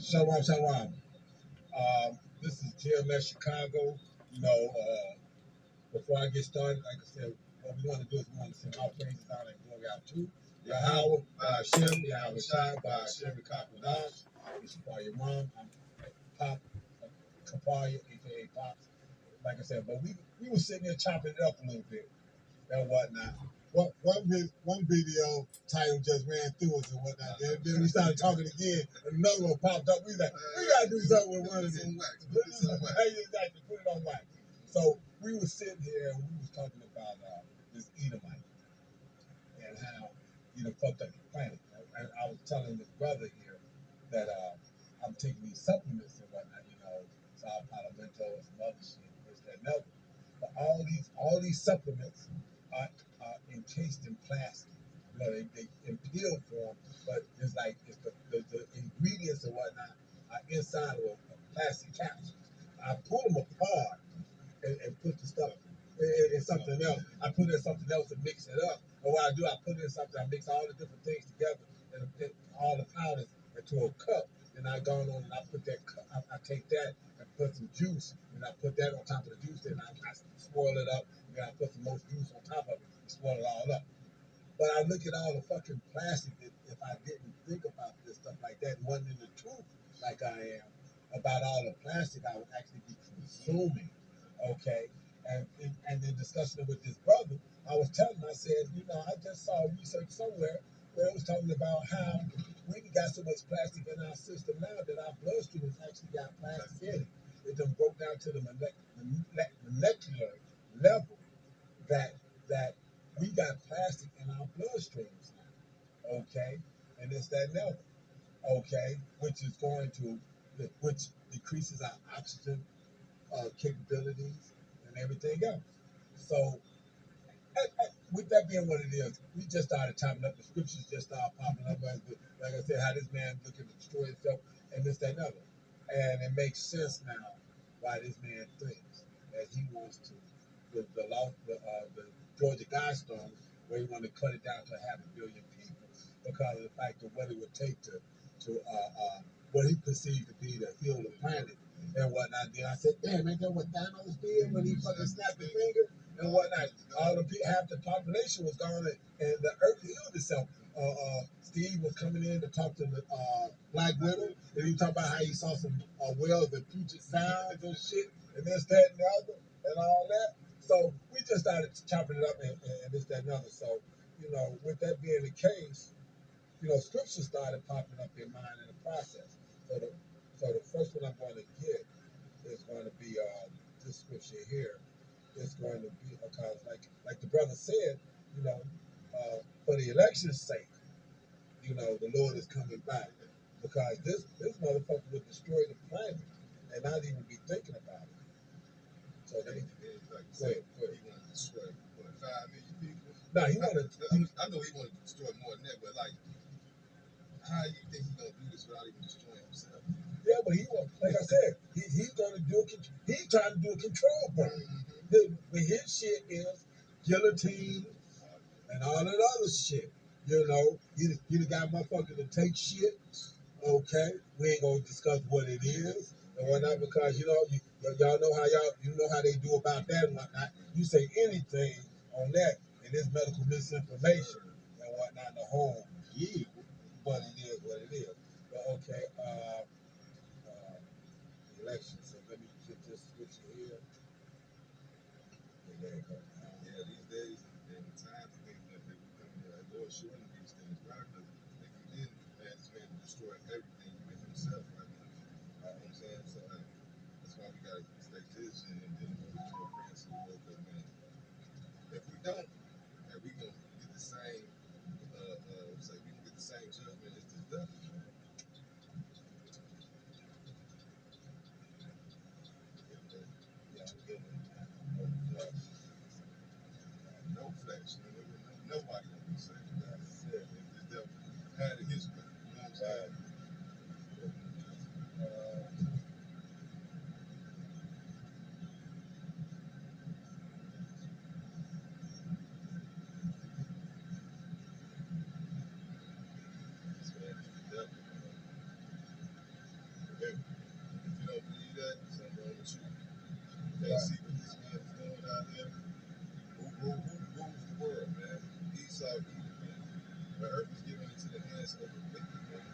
Shalom, shalom. This is GMS Chicago. You know, before I get started, like I said, what we want to do is we want to send all praises out and glory out to Yahweh, Hashem, Yahweh Shai, Hashem, Kakwadash. This is for your mom. I'm Pop Kapaya, aka Pops. Like I said, but we were sitting there chopping it up a little bit and whatnot. One video title just ran through us and whatnot. Then we started talking again, and another one popped up. We like, we gotta do something with one of these. Exactly, put it on wax. So we were sitting here and we was talking about this Edomite and how he done fucked up the planet. And I was telling this brother here that I'm taking these supplements and whatnot, Sao Parlamento and some other shit, this, that, and other. But all these supplements are encased in plastic. They in pill form, but it's the ingredients and whatnot are inside of a plastic capsule. I pull them apart and put the stuff in something else. I put in something else and mix it up. Or what I do, I put in something, I mix all the different things together and put all the powders into a cup. Then I go on and I put that cup, I take that and put some juice, and I put that on top of the juice, and I swirl it up, and then I put some more juice on top of it and swirl it all up. But I look at all the fucking plastic that if I didn't think about this stuff like that and wasn't in the truth like I am about all the plastic I would actually be consuming. Okay. And then discussing it with this brother, I was telling him, I said, I just saw research somewhere where it was talking about how we got so much plastic in our system now that our bloodstream has actually got plastic in it. It done broke down to the molecular level that we got plastic in our bloodstreams now, okay? And it's that level, okay, which decreases our oxygen capabilities and everything else. So, with that being what it is, we just started chopping up. The scriptures just started popping up. Like I said, how this man looking to destroy himself and this, that, and other. And it makes sense now why this man thinks that he wants to, the Georgia Guidestones, where he want to cut it down to 500,000,000 people because of the fact of what it would take to what he perceived to be to heal the planet and whatnot. Then I said, damn, ain't that what Thanos did when he fucking snapped his finger and whatnot? Half the population was gone and the earth healed itself. Steve was coming in to talk to the Black Widow, and he talked about how he saw some whales and Puget Sounds and shit, and this, that, and the other, and all that. So we just started chopping it up and this, that, and the other. So, with that being the case, scripture started popping up in mind in the process. So the first one I'm going to get is going to be this scripture here. It's going to be because, like the brother said, for the election's sake, the Lord is coming back because this motherfucker would destroy the planet and not even be thinking about it. So they like go ahead. He wanted to destroy 5 million people. No, he wanted. I know he wanted to destroy more than that, but how do you think he's gonna do this without even destroying himself? Yeah, but he was, like I said, he's gonna do it. He's trying to do a control burn. But his shit is guillotine and all that other shit. You done got motherfuckers to take shit. Okay, we ain't gonna discuss what it is and whatnot because y'all know how they do about that and whatnot. You say anything on that, and it's medical misinformation and whatnot. The whole deal, but it is what it is. But okay, election. So let me get this switch here. There you go. Yeah, these days and the times and things like that, we come here like Lord showing these things, right? Because if he didn't, man's man to destroy everything with himself right now. You know what I'm saying? So that's why we gotta stay diligent and then put your friends to the Lord, because man, if we don't, and we gonna get the same we can get the same judgment as this devil. No flesh. Nobody gonna be saved. That's it. If the devil had a history, you know what I'm saying? If you don't believe that, something wrong with you. You can't see what this man is doing out here. Who rules the world, man? Esau evil, man. The earth is given into the hands of a wicked man.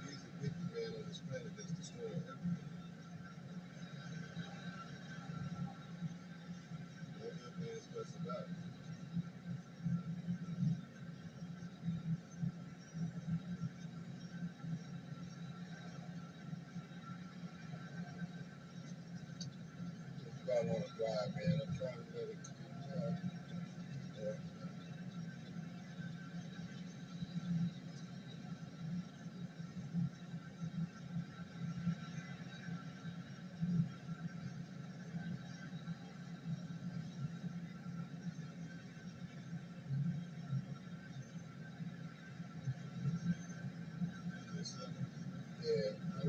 He's a wicked man on this planet that's destroying everything. No good man is best about it. I want to drive, man. I'm trying to let it come out. Yeah. Yeah.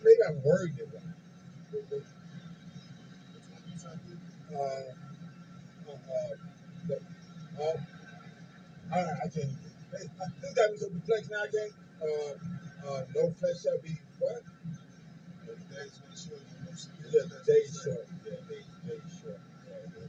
Maybe I'm worried about it. Uh, but, I can't. This got me so perplexed now, again. No flesh shall be what? The days when short, no mercy. Yeah, the days short. Yeah, days short. Yeah.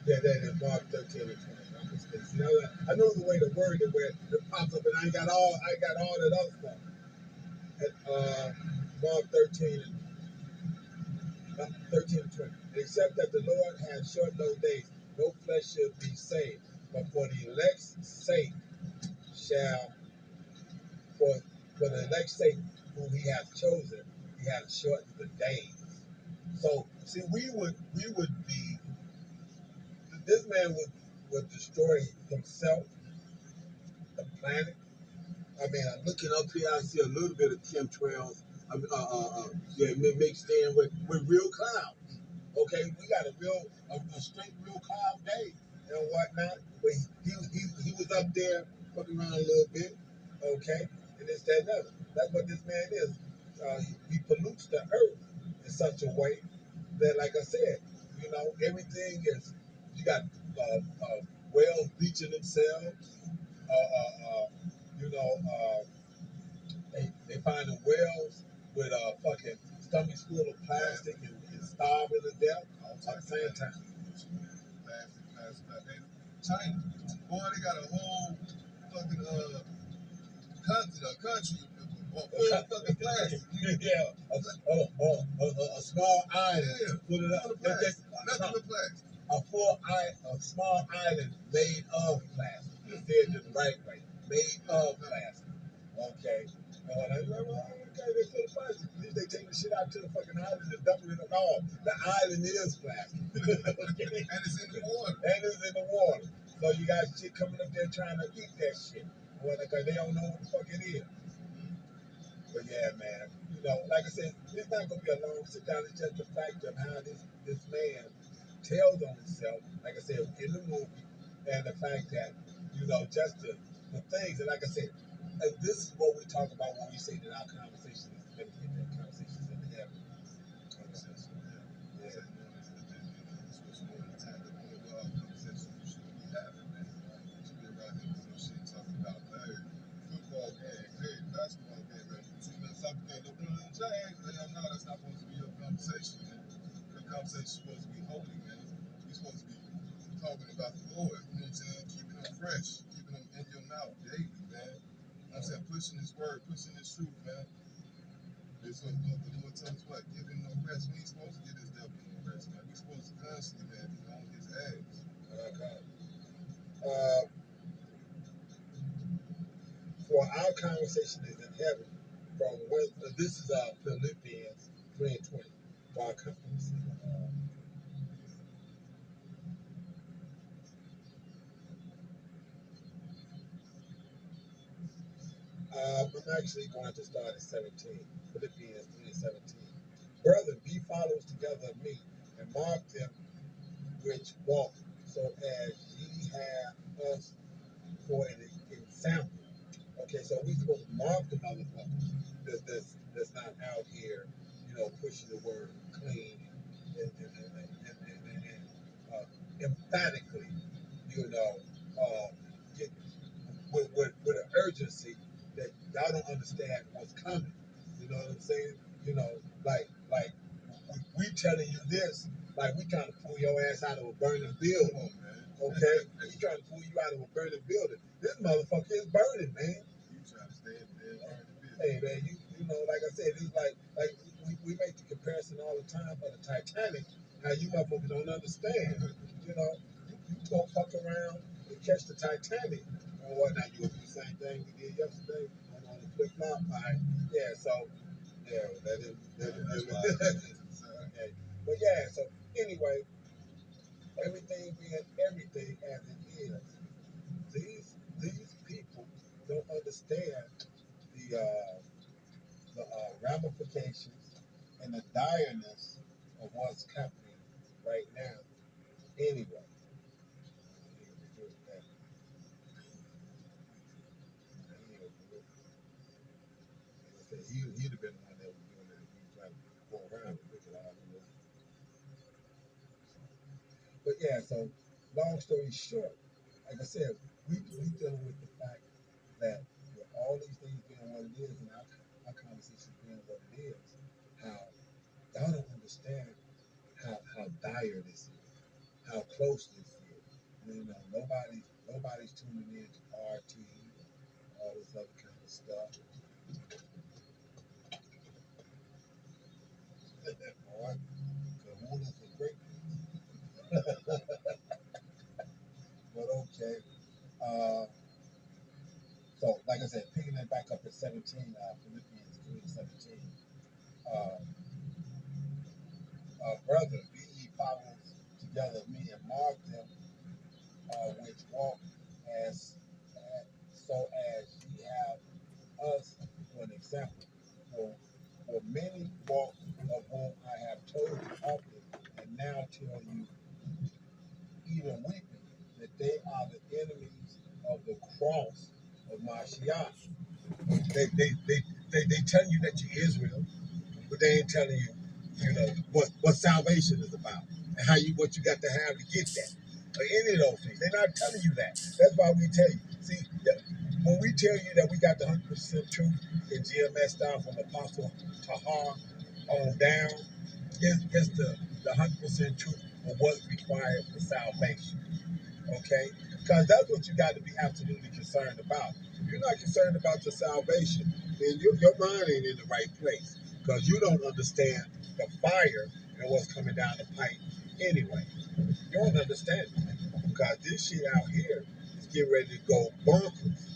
Yeah, that is Mark 13 and 20. I'm mistaken. See, I know the way the word is where it pops up, and I got all that other stuff. At, Mark 13 and 20. Except that the Lord had shortened those days, no flesh should be saved. But for the elect's sake shall, for, for the elect's sake whom he hath chosen, he hath shortened the days. So, see, we would be, this man would destroy himself, the planet. I mean, I'm looking up here, I see a little bit of chemtrails, yeah, mixed in with real clouds. Okay, we got a straight real cloud day and whatnot. But he was up there fucking around a little bit. Okay, and it's that other. That's what this man is. He pollutes the earth in such a way that, like I said, everything is. You got whales bleaching themselves. Uh, uh, uh, you know, they find the whales with fucking stomachs full of plastic and starving to death at the same time. Plastic. China, boy, they got a whole fucking country full of fucking plastic. Yeah, a small island. Put it up. Nothing but plastic. A small island made of plastic. You said it the right way. Made of plastic. Okay. And when I was like, well, okay, they full of plastic. At least they take the shit out to the fucking island and dump it in the all. The island is plastic. Okay? And it's in the water. And it's in the water. So you got shit coming up there trying to eat that shit. Because they don't know what the fuck it is. But yeah, man, like I said, it's not gonna be a long sit down. It's just the fact of how this man tells on himself, like I said, in the movie, and the fact that just the things, and like I said, this is what we talk about when we say that our conversation is benefit, conversations in heaven. Conversation, yeah. Football game, hey, basketball game, man. Something don't put it in the jag, no, that's not supposed to be your conversation, man. Your conversation is supposed to be holy, man. You're supposed to be talking about the Lord, you know what I'm saying? Keeping them fresh, keeping them in your mouth daily, man. I'm saying pushing His word, pushing His truth, man. This what the Lord tells us what? Give Him no rest. We ain't supposed to give this devil no rest, man. We supposed to constantly, man, be on his ass. Okay. For our conversation is in heaven. This is Philippians 3:20. For our conversation. I'm actually going to start at 17. Philippians 3:17. Brethren, be followers together of me, and mark them which walk, so as ye have us for an example. Okay, so we supposed to mark the motherfuckers that's not out here, pushing the word clean and emphatically, you know, uh, get with an urgency that y'all don't understand what's coming. You know what I'm saying? You know, like we telling you this, like we trying to pull your ass out of a burning building. Okay, we trying to pull you out of a burning building. This motherfucker is burning, man. You trying to stay in there, Hey man, you know, like I said, it's like we make the comparison all the time for the Titanic. How you motherfuckers don't understand. You know, you go fuck around and catch the Titanic or whatnot. You will do the same thing we did yesterday on the flip flop. Right? Yeah, so yeah, okay. But yeah, so anyway, everything being everything as it is, these people don't understand the ramifications and the direness of what's happening right now. Anyway, he'd have been the one that was doing it if he tried to go around and look at all of this. But yeah, so long story short, like I said, we dealing with the fact that with all these things being what it is and our conversation being what it is, how y'all don't understand how dire this is, how close this is. You know, nobody's tuning in to RT, all this other kind of stuff. Boy, Kahuna's a great but okay. Uh, so, like I said, picking it back up at 17, Philippians 3:17. Uh, Brethren, be ye followers together of me and mark them which walk as so as ye have us for an example. For many walk of whom I have told you often, and now tell you, even weeping, that they are the enemies of the cross of Mashiach. They tell you that you're Israel, but they ain't telling you, what salvation is about and what you got to have to get that. Or any of those things. They're not telling you that. That's why we tell you. See, when we tell you that we got the 100% truth in GMS style from Apostle Tahar on down, it's the 100% truth of what's required for salvation. Okay? Because that's what you got to be absolutely concerned about. If you're not concerned about your salvation, then your mind ain't in the right place. Because you don't understand the fire and what's coming down the pipe anyway. You don't understand it. Because this shit out here is getting ready to go bonkers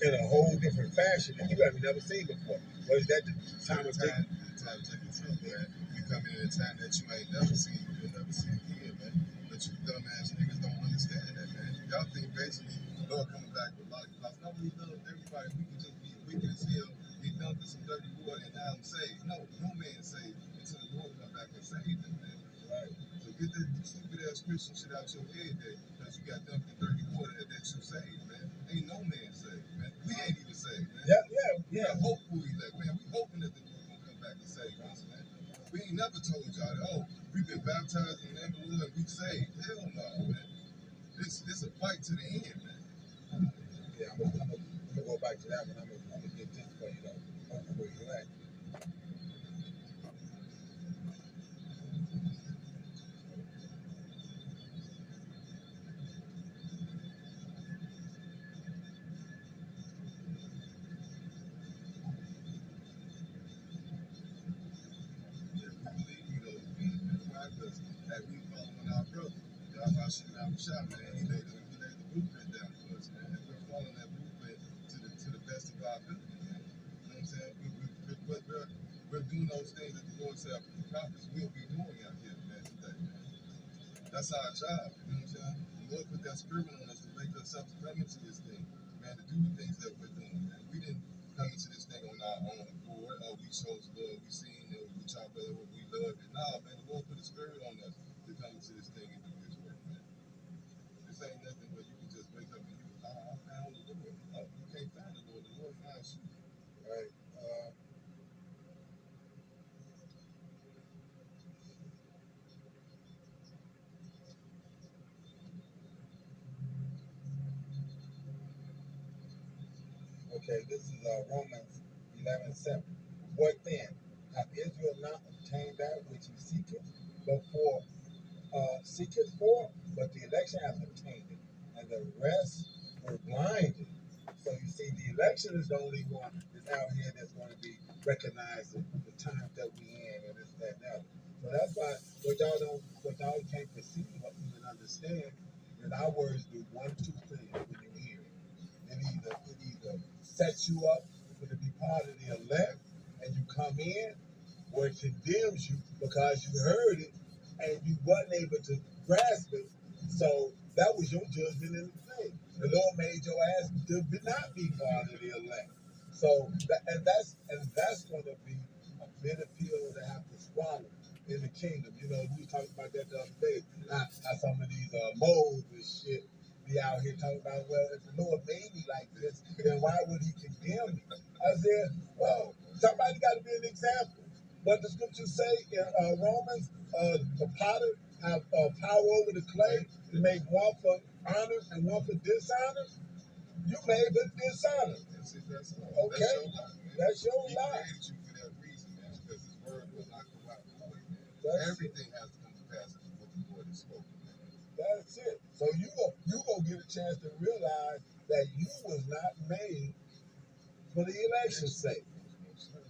in a whole different fashion that you have never seen before. What is that? The time of taking? Time to take the truth, man. You come in at a time that you ain't never seen, you'll never see again, man. But you dumbass niggas don't understand that, man. Y'all think basically Lord coming back with life. No, he loved everybody. We can just be wicked as hell, get dunked in some dirty water, and now I'm saved. No man saved until the Lord come back and save them, man. Right. So get that stupid ass Christian shit out your head that you got dunked in dirty water that you saved, man. Ain't no man saved, man. We ain't even saved, man. We got hope for elect, man. We hoping that the Lord gonna come back and save us, man. We ain't never told y'all that, we've been baptized in the name of the Lord and we saved. Hell no, man. This a fight to the end, man. Yeah, I'm gonna go back to that one. I'm gonna get this for you though. Where you at? That we following our brother. Y'all about shooting out the shot, man. He laid the blueprint down for us, man. And we're following that blueprint to the best of our ability, man. You know what I'm saying? We're doing those things that the Lord said our prophets will be doing out here, man, today, man. That's our job, you know what I'm saying? The Lord put that spirit on us to make us up to come into this thing. Man, man, to do the things that we're doing, man. We didn't come into this thing on our own accord. Oh, we chose love. We seen it. We talked about it. We loved it. Nah, man, the Lord put a spirit on us to come into this thing and do His work, man. This ain't nothing where you can just wake up and I found the Lord. No, you can't find the Lord. The Lord finds you. Right. Okay, this is Romans 11:7. What then? Hath Israel not obtained that which he seeketh, but for seeketh for? But the election hath obtained it, and the rest were blinded. So you see, the election is the only one that's out here that's going to be recognizing the times that we in and this, that, and that. So that's why what y'all can't perceive or even understand is our words do one, two things when you hear it. It either sets you up to be part of the elect and you come in, or it condemns you because you heard it and you wasn't able to grasp it. So that was your judgment in the thing. The Lord made your ass to not be part of the elect. So that's going to be a bitter pill to have to swallow in the kingdom. You know, we talked about that the other day. How some of these moles and shit be out here talking about, well, if the Lord made me like this, then why would He condemn me? I said, well, somebody got to be an example. What the scriptures say in Romans, the potter have power over the clay to make one for honor and one for dishonor. You made for dishonor. That's Okay, that's your He lot. created you for that reason, man, because His word will not go out void, man. That's Everything has to come to pass with what the Lord has spoken, man. That's it. So you go get a chance to realize that you was not made for the election's sake.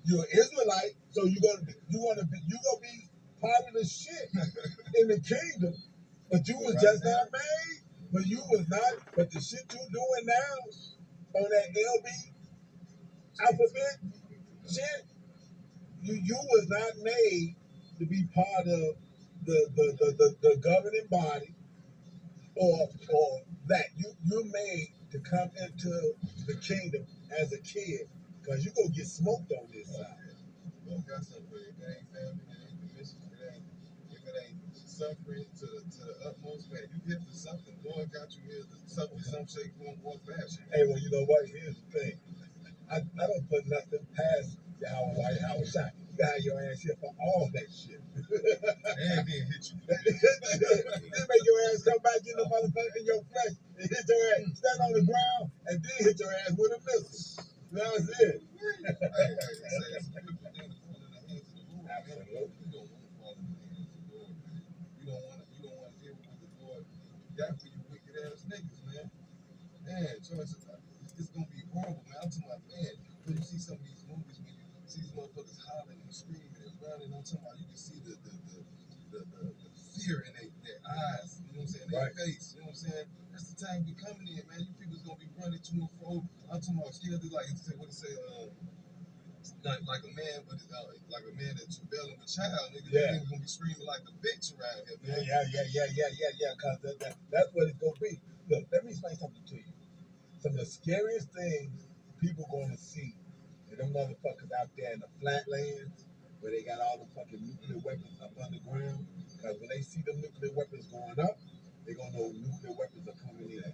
You're an Israelite, so you gonna be part of the shit in the kingdom, but you was just not made. But you was not. But the shit you doing now on that LB alphabet shit, you was not made to be part of the governing body or that you're made to come into the kingdom as a kid, because you gonna get smoked on this side. Lord got something for you. If it ain't family, it ain't commission, if it ain't suffering to the utmost, man, you here for something. Lord got you here to suffer some shape, form, or fashion. Hey, well, you know what? Here's the thing. I don't put nothing past Yahweh White House shot. You got your ass here for all that shit. And then hit you. Then make your ass come back in the motherfucker in your flesh and hit your ass, stand on the ground, and then hit your ass with a missile. That's it. Hey, it's a beautiful thing to fall in the hands of the Lord. Absolutely. You don't want to fall in the hands of the Lord, man. You don't want to deal with what the Lord got for you wicked ass niggas, man. Man, choices. It's gonna be horrible, man. I'm talking about, man, when you see some of these movies, when you see these motherfuckers hollering and screaming and running, I'm talking about, you can see the fear in their eyes, you know what I'm saying, their face, you know what I'm saying? That's the time we coming in, man. You people's gonna be running to and fro. I'm talking about scared to like a man with like a man that's travailing with child, nigga. Yeah. Niggas gonna be screaming like a bitch around here, man. Yeah. Cause that's what it's gonna be. Look, let me explain something to you. Some of the scariest things people gonna see are them motherfuckers out there in the flatlands where they got all the fucking nuclear weapons up underground. Cause when they see the nuclear weapons going up, they gonna know nuclear weapons are coming in.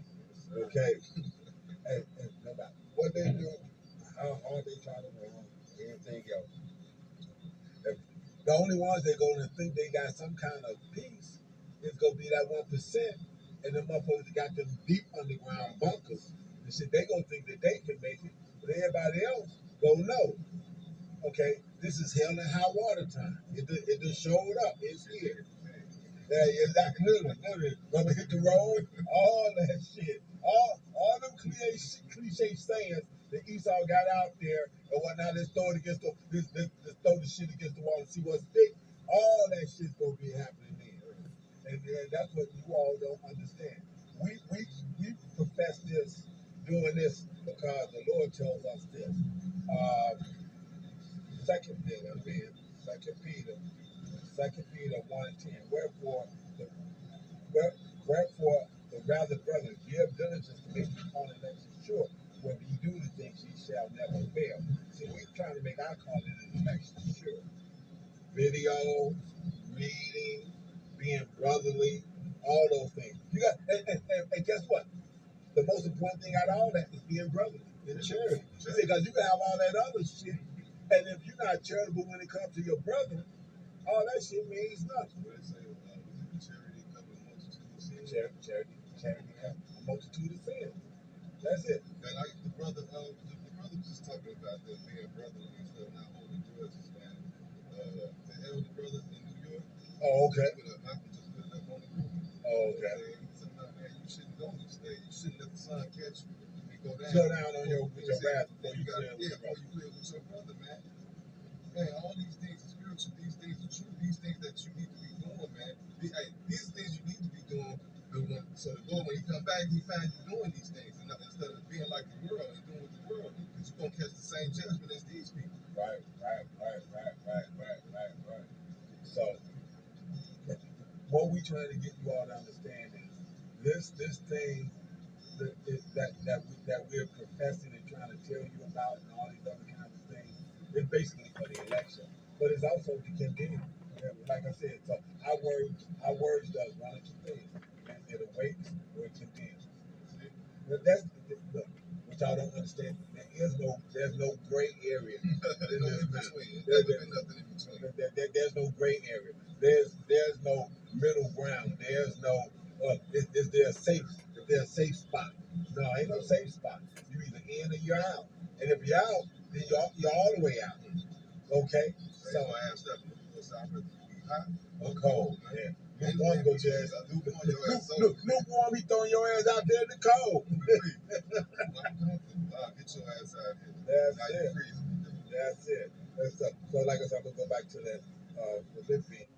Okay. And no matter what they do, how hard they try to run, anything else. The only ones that gonna think they got some kind of peace is gonna be that 1%, and the motherfuckers got them deep underground bunkers and shit. They gonna think that they can make it, but everybody else gonna know. Okay, this is hell and high water time. It just showed up. It's here. Yeah, exactly. Literally. Gonna hit the road, all that shit. All them cliche sayings that Esau got out there and whatnot, let's throw it against let's throw the shit against the wall and see what sticks. All that shit's gonna be happening there. And that's what you all don't understand. We profess this, doing this because the Lord tells us this. Second Peter 1:10. Wherefore, the rather, brethren, give diligence to make your own election sure. whether you do the things ye shall never fail. See, we're trying to make our calling and election sure. Videos, reading, being brotherly, all those things. You got, and guess what? The most important thing out of all that is being brotherly in charity. Because you can have all that other shit, and if you're not charitable when it comes to your brother, all that shit means nothing. What they say, charity covers a multitude of sins. Charity has a multitude of sins. That's it. And like the brother was just talking about that being brotherly and stuff, not holding grudges, man. The elder brother in New York. Oh, okay. Malcolm just put it up on the group. Oh, okay. Sometimes, man, you shouldn't go this day. You shouldn't let the sun catch you and go down. Slow down on your wrath before you before clear you clear with your brother, man. Man, all these things are spiritual. These things are true. These things that you need to be doing, man. These things you need to be doing. So the Lord, when He come back, He find you doing these things, and instead of being like the world and doing what the world do, because you're gonna catch the same judgment as these people. Right. So, what we trying to get you all to understand is this thing that we're professing and trying to tell you about, and all these other kinds of things, is basically for the election, but it's also to condemn. Like I said, so our words does one of two things: it awakes or it condemns. But that's look, what y'all don't understand. There's no gray area in this matter. There's no gray area. There's no middle ground. There's no is there a safe spot? No, ain't no safe spot. You either in or you're out. And if you're out, then you're all the way out. Okay? So I asked that hot or cold, man. Lukewarm go your ass. Lukewarm, he throwing your ass out there in the cold. Get your ass out here. That's it. So like I said, I'm gonna go back to that Philippians.